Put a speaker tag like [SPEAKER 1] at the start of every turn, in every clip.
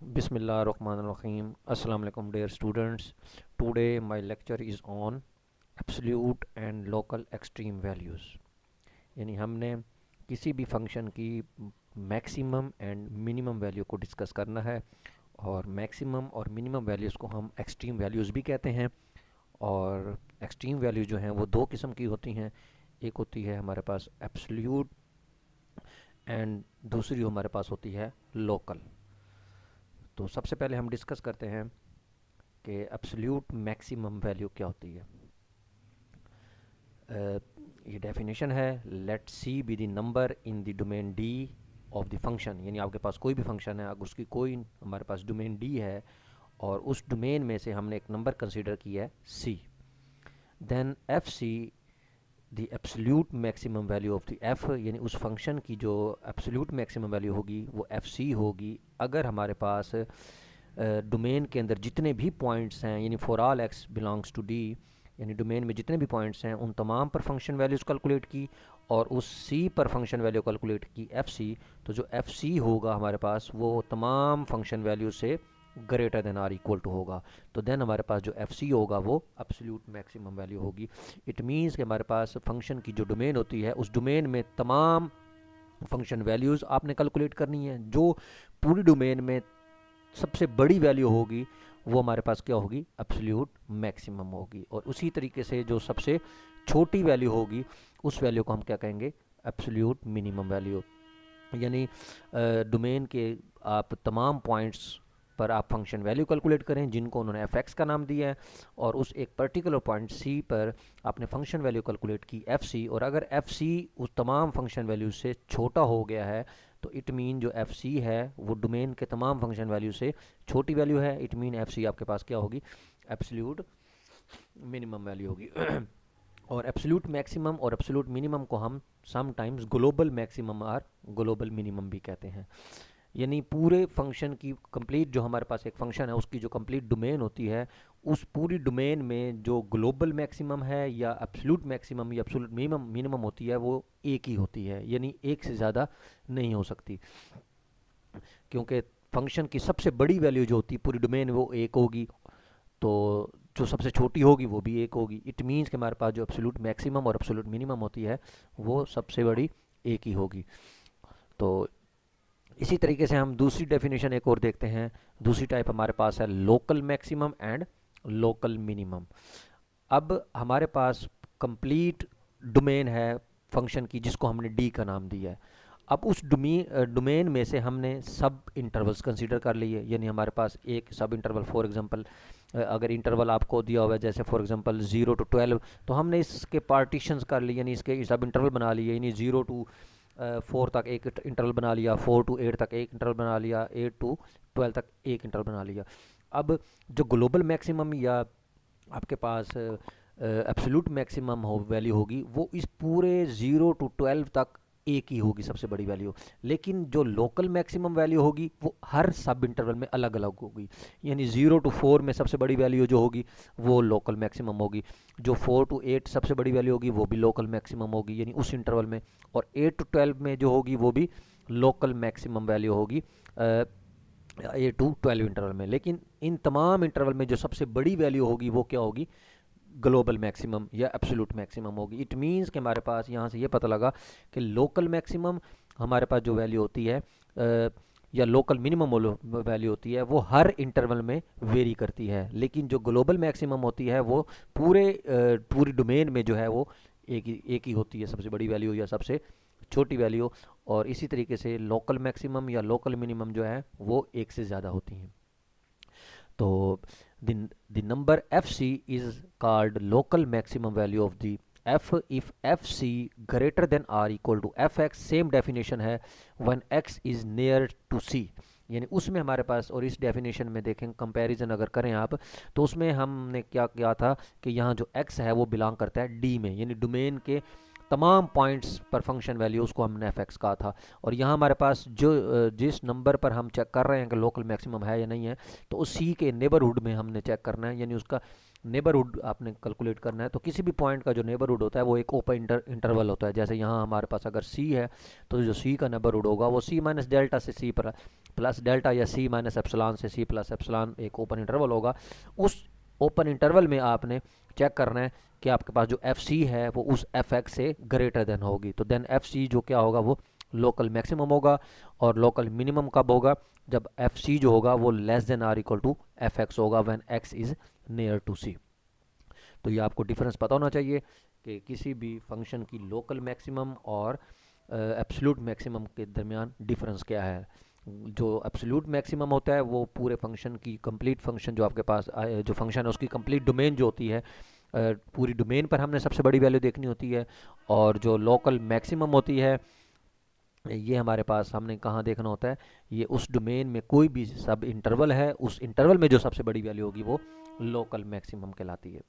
[SPEAKER 1] Bismillahirrahmanirrahim. Assalamu alaikum dear students. Today my lecture is on absolute and local extreme values. यानी हमने किसी भी function की maximum and minimum value को discuss करना है, और मैक्सिमम और मिनिमम वैल्यूज़ को हम एक्सट्रीम वैल्यूज़ भी कहते हैं। और एक्सट्रीम वैल्यू जो हैं वो दो किस्म की होती हैं। एक होती है हमारे पास एब्सोल्यूट, एंड दूसरी हमारे पास होती है लोकल। तो सबसे पहले हम डिस्कस करते हैं कि एब्सोल्यूट मैक्सिमम वैल्यू क्या होती है। ये डेफिनेशन है, let c be the number in the domain D of the function. यानी आपके पास कोई भी फंक्शन है, अगर उसकी कोई हमारे पास डोमेन डी है और उस डोमेन में से हमने एक नंबर कंसीडर किया है c, then f c the absolute maximum value of the f. यानी उस फंक्शन की जो एब्सोल्यूट मैक्सिमम वैल्यू होगी वो एफ सी होगी अगर हमारे पास डोमेन के अंदर जितने भी पॉइंट्स हैं, यानी for all x belongs to D, यानी डोमेन में जितने भी पॉइंट्स हैं उन तमाम पर फंक्शन वैल्यूज़ कैलकुलेट की और उस सी पर फंक्शन वैल्यू कैलकुलेट की एफ सी। तो जो एफ सी होगा हमारे पास वो तमाम फंक्शन वैल्यू से greater than or equal to होगा। तो देन हमारे पास जो एफ सी होगा वो एब्सोल्यूट मैक्सिमम वैल्यू होगी। इट मीन्स कि हमारे पास फंक्शन की जो डोमेन होती है उस डोमेन में तमाम फंक्शन वैल्यूज़ आपने कैलकुलेट करनी है। जो पूरी डोमेन में सबसे बड़ी वैल्यू होगी वो हमारे पास क्या होगी, एब्सोल्यूट मैक्सिमम होगी। और उसी तरीके से जो सबसे छोटी वैल्यू होगी उस वैल्यू को हम क्या कहेंगे, एब्सोल्यूट मिनिमम वैल्यू। यानी डोमेन के आप तमाम पॉइंट्स पर आप फंक्शन वैल्यू कैलकुलेट करें जिनको उन्होंने एफ एक्स का नाम दिया है, और उस एक पर्टिकुलर पॉइंट सी पर आपने फंक्शन वैल्यू कैलकुलेट की एफ सी। और अगर एफ सी उस तमाम फंक्शन वैल्यू से छोटा हो गया है तो इट मीन जो एफ सी है वो डोमेन के तमाम फंक्शन वैल्यू से छोटी वैल्यू है। इट मीन एफ सी आपके पास क्या होगी, एब्सोल्यूट मिनिमम वैल्यू होगी। और एब्सोल्यूट मैक्सिमम और एब्सोल्यूट मिनिमम को हम समटाइम्स ग्लोबल मैक्सिमम और ग्लोबल मिनिमम भी कहते हैं। यानी पूरे फंक्शन की कंप्लीट, जो हमारे पास एक फंक्शन है उसकी जो कंप्लीट डोमेन होती है उस पूरी डोमेन में जो ग्लोबल मैक्सिमम है या एब्सोल्यूट मैक्सिमम या एब्सोल्यूट मिनिमम होती है वो एक ही होती है, यानी एक से ज़्यादा नहीं हो सकती। क्योंकि फंक्शन की सबसे बड़ी वैल्यू जो होती है पूरी डोमेन में वो एक होगी, तो जो सबसे छोटी होगी वो भी एक होगी। इट मीन्स कि हमारे पास जो एब्सोल्यूट मैक्सिमम और एब्सोल्यूट मिनिमम होती है वो सबसे बड़ी एक ही होगी। तो इसी तरीके से हम दूसरी डेफिनेशन एक और देखते हैं। दूसरी टाइप हमारे पास है local maximum and local minimum. अब हमारे पास कंप्लीट डोमेन है फंक्शन की जिसको हमने डी का नाम दिया है। अब उस डोमेन में से हमने सब इंटरवल्स कंसीडर कर लिए। यानी हमारे पास एक सब इंटरवल, फॉर एग्जांपल अगर इंटरवल आपको दिया हुआ है जैसे फॉर एग्जांपल 0 to 12, तो हमने इसके पार्टीशंस कर लिए, यानी इसके सब इंटरवल बना लिए। यानी 0 to 4 तक एक इंटरवल बना लिया, 4 to 8 तक एक इंटरवल बना लिया, 8 to 12 तक एक इंटरवल बना लिया। अब जो ग्लोबल मैक्सिमम या आपके पास एब्सोल्यूट मैक्सिमम हो वैल्यू होगी वो इस पूरे 0 to 12 तक एक ही होगी, सबसे बड़ी वैल्यू। लेकिन जो लोकल मैक्सिमम वैल्यू होगी वो हर सब इंटरवल में अलग अलग होगी। यानी 0 to 4 में सबसे बड़ी वैल्यू जो होगी वो लोकल मैक्सिमम होगी, जो 4 to 8 सबसे बड़ी वैल्यू होगी वो भी लोकल मैक्सिमम होगी यानी उस इंटरवल में, और 8 to 12 में जो होगी वो भी लोकल मैक्सिमम वैल्यू होगी 8 to 12 इंटरवल में। लेकिन इन तमाम इंटरवल में जो सबसे बड़ी वैल्यू होगी वो क्या होगी, ग्लोबल मैक्सिमम या एब्सोल्यूट मैक्सिमम होगी। इट मीन्स कि हमारे पास यहाँ से ये पता लगा कि लोकल मैक्सिमम हमारे पास जो वैल्यू होती है या लोकल मिनिमम वैल्यू होती है वो हर इंटरवल में वेरी करती है, लेकिन जो ग्लोबल मैक्सिमम होती है वो पूरी डोमेन में जो है वो एक ही होती है, सबसे बड़ी वैल्यू या सबसे छोटी वैल्यू। और इसी तरीके से लोकल मैक्सिमम या लोकल मिनिमम जो है वो एक से ज़्यादा होती हैं। तो the number fc is called local maximum value of the f if fc greater than or equal to fx। Same definition है when x is near to c। यानी उसमें हमारे पास, और इस डेफिनेशन में देखें कंपैरिजन अगर करें आप, तो उसमें हमने क्या किया था कि यहाँ जो x है वो बिलोंग करता है d में, यानी डोमेन के तमाम पॉइंट्स पर फंक्शन वैल्यू उसको हमने एफ एक्स कहा था। और यहाँ हमारे पास जो जिस नंबर पर हम चेक कर रहे हैं कि लोकल मैक्सिमम है या नहीं है, तो उसी के नेबरहुड में हमने चेक करना है, यानी उसका नेबरहुड आपने कैलकुलेट करना है। तो किसी भी पॉइंट का जो नेबरहुड होता है वो एक ओपन इंटरवल होता है। जैसे यहाँ हमारे पास अगर सी है तो जो सी का नेबरहुड होगा वो सी माइनस डेल्टा से सी प्लस डेल्टा या सी माइनस एप्सिलॉन से सी प्लस एप्सिलॉन, एक ओपन इंटरवल होगा। उस ओपन इंटरवल में आपने चेक करना है कि आपके पास जो एफ सी है वो उस एफ एक्स से ग्रेटर देन होगी। तो देन एफ सी जो क्या होगा वो लोकल मैक्सिमम होगा। और लोकल मिनिमम कब होगा? जब एफ सी जो होगा वो less than or equal to f x होगा when x is near to c. तो ये आपको डिफरेंस पता होना चाहिए कि किसी भी फंक्शन की लोकल मैक्सिमम और एब्सोल्यूट मैक्सिमम के दरमियान डिफरेंस क्या है। जो एब्सोल्यूट मैक्सिमम होता है वो पूरे फंक्शन की कंप्लीट फंक्शन जो आपके पास जो फंक्शन है उसकी कंप्लीट डोमेन जो होती है, पूरी डोमेन पर हमने सबसे बड़ी वैल्यू देखनी होती है। और जो लोकल मैक्सिमम होती है ये हमारे पास हमने कहाँ देखना होता है, ये उस डोमेन में कोई भी सब इंटरवल है, उस इंटरवल में जो सबसे बड़ी वैल्यू होगी वो लोकल मैक्सिमम कहलाती है।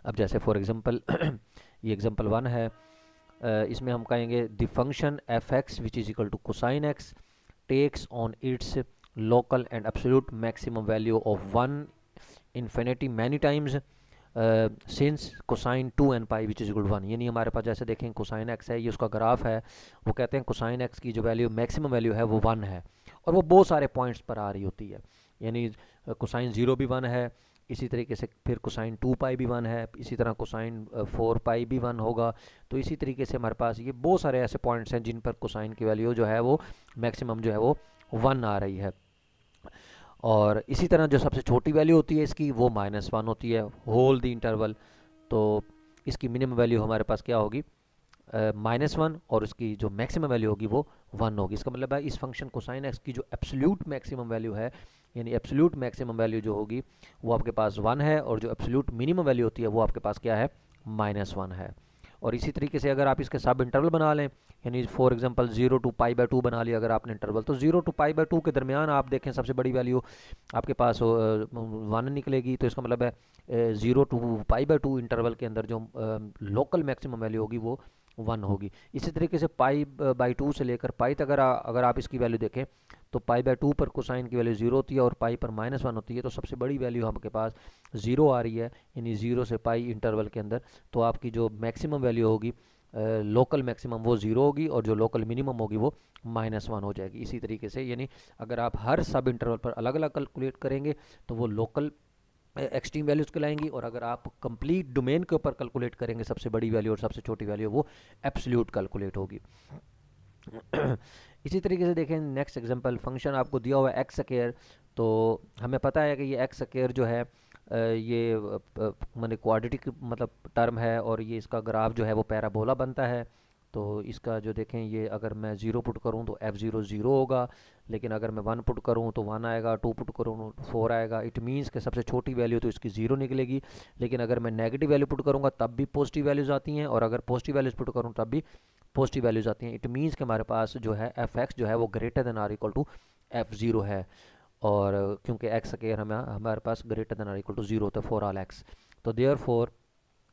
[SPEAKER 1] अब जैसे फॉर एग्जांपल ये एग्जांपल 1 है, इसमें हम कहेंगे the function f x which is equal to cosine x takes on its local and absolute maximum value of 1 infinity many times since cosine 2 n pi which is equal to 1। यानी हमारे पास जैसे देखें cosine x है, ये उसका graph है, वो कहते हैं कोसाइन एक्स की जो वैल्यू मैक्सिमम वैल्यू है वो 1 है और वो बहुत सारे पॉइंट्स पर आ रही होती है। यानी कोसाइन 0 भी 1 है, इसी तरीके से फिर कोसाइन 2 पाई भी 1 है, इसी तरह कोसाइन 4 पाई भी 1 होगा। तो इसी तरीके से हमारे पास ये बहुत सारे ऐसे पॉइंट्स हैं जिन पर कोसाइन की वैल्यू जो है वो मैक्सिमम जो है वो 1 आ रही है। और इसी तरह जो सबसे छोटी वैल्यू होती है इसकी वो -1 होती है होल द इंटरवल। तो इसकी मिनिमम वैल्यू हमारे पास क्या होगी? -1, और उसकी जो मैक्सिमम वैल्यू होगी वो 1 होगी। इसका मतलब है इस फंक्शन कोसाइन एक्स की जो एब्सोल्यूट मैक्सिमम वैल्यू है, यानी एब्सोल्यूट मैक्सिमम वैल्यू जो होगी वो आपके पास 1 है, और जो एब्सोल्यूट मिनिमम वैल्यू होती है वो आपके पास क्या है? -1 है। और इसी तरीके से अगर आप इसके सब इंटरवल बना लें, यानी for example 0 to pi by 2 बना लिया अगर आपने इंटरवल, तो 0 टू पाई बाय 2 के दरमियान आप देखें सबसे बड़ी वैल्यू आपके पास 1 निकलेगी। तो इसका मतलब है 0 टू पाई बाय 2 इंटरवल के अंदर जो लोकल मैक्सिमम वैल्यू होगी वो 1 होगी। इसी तरीके से पाई बाई 2 से लेकर पाई तक अगर आप इसकी वैल्यू देखें तो पाई बाय 2 पर कोसाइन की वैल्यू 0 होती है और पाई पर -1 होती है। तो सबसे बड़ी वैल्यू आपके पास 0 आ रही है, यानी 0 से पाई इंटरवल के अंदर। तो आपकी जो मैक्सिमम वैल्यू होगी लोकल मैक्सिमम वो 0 होगी और जो लोकल मिनिमम होगी वो -1 हो जाएगी। इसी तरीके से यानी अगर आप हर सब इंटरवल पर अलग अलग कैलकुलेट करेंगे तो वो लोकल एक्सट्रीम वैल्यूज कहलाएंगी, और अगर आप कंप्लीट डोमेन के ऊपर कैलकुलेट करेंगे सबसे बड़ी वैल्यू और सबसे छोटी वैल्यू वो एब्सोल्यूट कैलकुलेट होगी। इसी तरीके से देखें नेक्स्ट एग्जांपल, फंक्शन आपको दिया हुआ है एक्स स्क्वायर। तो हमें पता है कि ये एक्स स्क्वायर जो है ये माने क्वाड्रेटिक मतलब टर्म है, और ये इसका ग्राफ जो है वो पैराबोला बनता है। तो इसका जो देखें ये अगर मैं 0 पुट करूं तो f0 0 होगा, लेकिन अगर मैं 1 पुट करूं तो 1 आएगा, 2 पुट करूं तो 4 आएगा। इट मीन्स कि सबसे छोटी वैल्यू तो इसकी 0 निकलेगी, लेकिन अगर मैं नेगेटिव वैल्यू पुट करूंगा तब भी पॉजिटिव वैल्यूज आती हैं, और अगर पॉजिटिव वैल्यूज पुट करूँ तब भी पॉजिटिव वैल्यूज आती हैं। इट मीन्स कि हमारे पास जो है एफ एक्स जो है वो greater than or equal to f0 है, और क्योंकि एक्स स्क्वायर हमारे पास greater than or equal to 0 होता है फॉर ऑल एक्स। तो therefore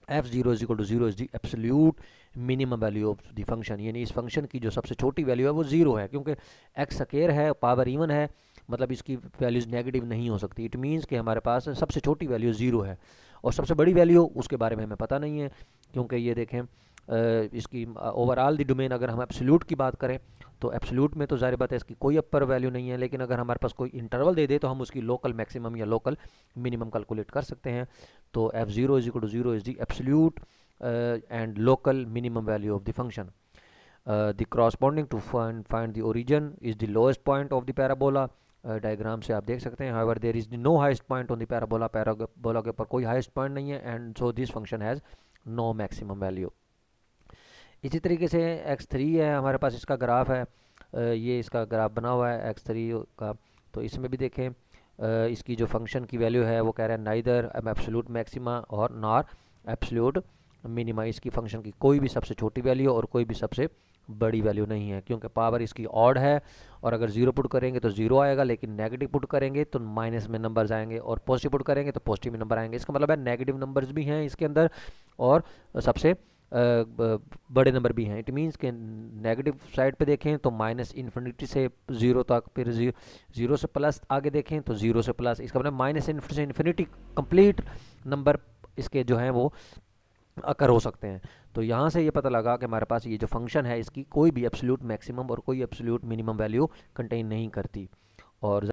[SPEAKER 1] f0 is equal to 0 is the absolute minimum value of the function. यानी इस फंक्शन की जो सबसे छोटी वैल्यू है वो 0 है, क्योंकि एक्स स्क्वायर है, पावर इवन है, मतलब इसकी वैल्यूज नेगेटिव नहीं हो सकती। इट मीन्स कि हमारे पास सबसे छोटी वैल्यू 0 है, और सबसे बड़ी वैल्यू उसके बारे में हमें पता नहीं है, क्योंकि ये देखें इसकी ओवरऑल द डोमेन अगर हम एब्सोल्यूट की बात करें तो एब्सोल्यूट में तो ज़ाहिर बात है इसकी कोई अपर वैल्यू नहीं है, लेकिन अगर हमारे पास कोई इंटरवल दे दे तो हम उसकी लोकल मैक्सिमम या लोकल मिनिमम कैलकुलेट कर सकते हैं। तो f0 is equal to 0 is the absolute and local minimum value of the function. The corresponding to find the origin is the lowest point of the parabola. Diagram से आप देख सकते हैं, however there is no highest point on the parabola, parabola के ऊपर कोई highest point नहीं है, and so this function has no maximum value. इसी तरीके से x3 है हमारे पास, इसका ग्राफ है, ये इसका ग्राफ बना हुआ है x3 का। तो इसमें भी देखें इसकी जो फंक्शन की वैल्यू है वो कह रहा है नाइदर एब्सोल्यूट मैक्सिमा और नॉर एब्सोल्यूट मिनिमा। इसकी फंक्शन की कोई भी सबसे छोटी वैल्यू और कोई भी सबसे बड़ी वैल्यू नहीं है, क्योंकि पावर इसकी ऑड है, और अगर 0 पुट करेंगे तो 0 आएगा, लेकिन नेगेटिव पुट करेंगे तो माइनस में नंबर्स आएंगे, और पॉजिटिव पुट करेंगे तो पॉजिटिव में नंबर आएंगे। इसका मतलब है नेगेटिव नंबर्स भी हैं इसके अंदर और सबसे बड़े नंबर भी हैं। इट मीन्स के नेगेटिव साइड पे देखें तो माइनस इन्फिनिटी से ज़ीरो तक, फिर ज़ीरो से प्लस आगे देखें तो ज़ीरो से प्लस, इसका मतलब माइनस इन्फिनिटी से इन्फिनिटी कंप्लीट नंबर इसके जो हैं वो अकर हो सकते हैं। तो यहाँ से ये पता लगा कि हमारे पास ये जो फंक्शन है इसकी कोई भी एब्सोल्यूट मैक्सिमम और कोई एब्सोल्यूट मिनिमम वैल्यू कंटेन नहीं करती। और